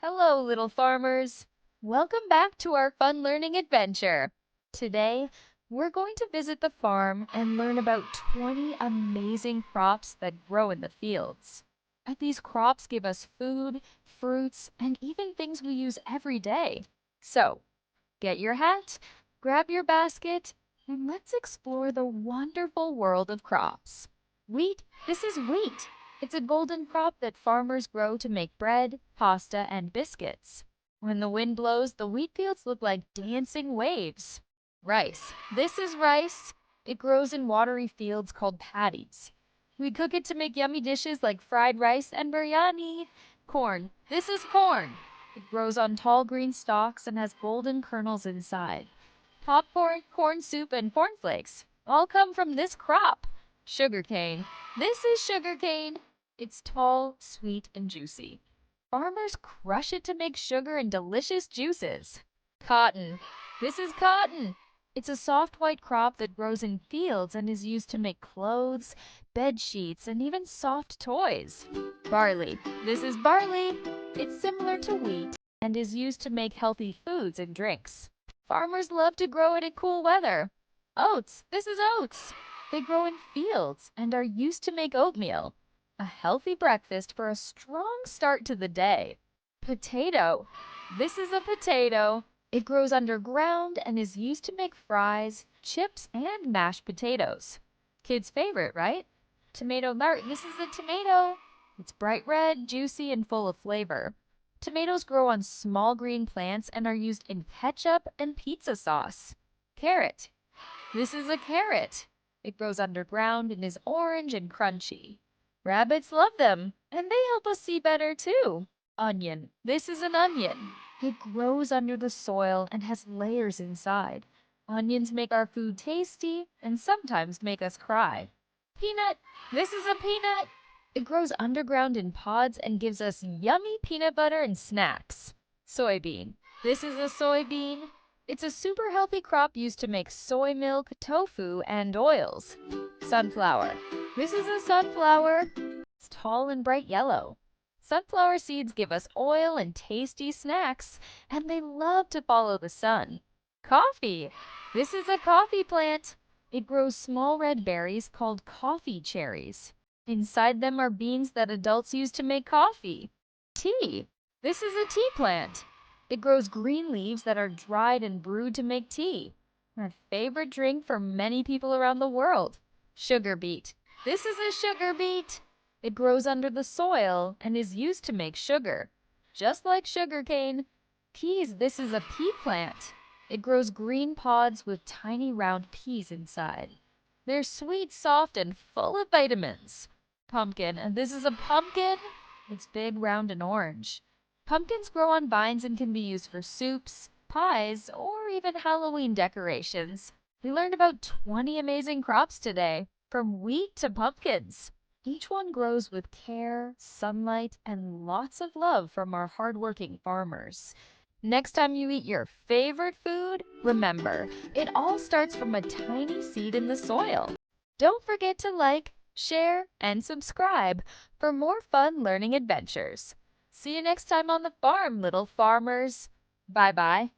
Hello, little farmers. Welcome back to our fun learning adventure. Today, we're going to visit the farm and learn about 20 amazing crops that grow in the fields. And these crops give us food, fruits, and even things we use every day. So, get your hat, grab your basket, and let's explore the wonderful world of crops. Wheat, this is wheat. It's a golden crop that farmers grow to make bread, pasta, and biscuits. When the wind blows, the wheat fields look like dancing waves. Rice. This is rice. It grows in watery fields called paddies. We cook it to make yummy dishes like fried rice and biryani. Corn. This is corn. It grows on tall green stalks and has golden kernels inside. Popcorn, corn soup, and cornflakes all come from this crop. Sugarcane. This is sugarcane. It's tall, sweet, and juicy. Farmers crush it to make sugar and delicious juices. Cotton. This is cotton. It's a soft white crop that grows in fields and is used to make clothes, bed sheets, and even soft toys. Barley. This is barley. It's similar to wheat and is used to make healthy foods and drinks. Farmers love to grow it in cool weather. Oats. This is oats. They grow in fields and are used to make oatmeal, a healthy breakfast for a strong start to the day. Potato. This is a potato. It grows underground and is used to make fries, chips, and mashed potatoes. Kids' favorite, right? Tomato mart. This is a tomato. It's bright red, juicy, and full of flavor. Tomatoes grow on small green plants and are used in ketchup and pizza sauce. Carrot. This is a carrot. It grows underground and is orange and crunchy. Rabbits love them, and they help us see better too. Onion. This is an onion. It grows under the soil and has layers inside. Onions make our food tasty and sometimes make us cry. Peanut. This is a peanut. It grows underground in pods and gives us yummy peanut butter and snacks. Soybean. This is a soybean. It's a super healthy crop used to make soy milk, tofu, and oils. Sunflower. This is a sunflower. It's tall and bright yellow. Sunflower seeds give us oil and tasty snacks, and they love to follow the sun. Coffee. This is a coffee plant. It grows small red berries called coffee cherries. Inside them are beans that adults use to make coffee. Tea. This is a tea plant. It grows green leaves that are dried and brewed to make tea. My favorite drink for many people around the world. Sugar beet. This is a sugar beet. It grows under the soil and is used to make sugar. Just like sugarcane. Peas. This is a pea plant. It grows green pods with tiny round peas inside. They're sweet, soft, and full of vitamins. Pumpkin. And this is a pumpkin. It's big, round, and orange. Pumpkins grow on vines and can be used for soups, pies, or even Halloween decorations. We learned about 20 amazing crops today, from wheat to pumpkins. Each one grows with care, sunlight, and lots of love from our hardworking farmers. Next time you eat your favorite food, remember, it all starts from a tiny seed in the soil. Don't forget to like, share, and subscribe for more fun learning adventures. See you next time on the farm, little farmers. Bye-bye.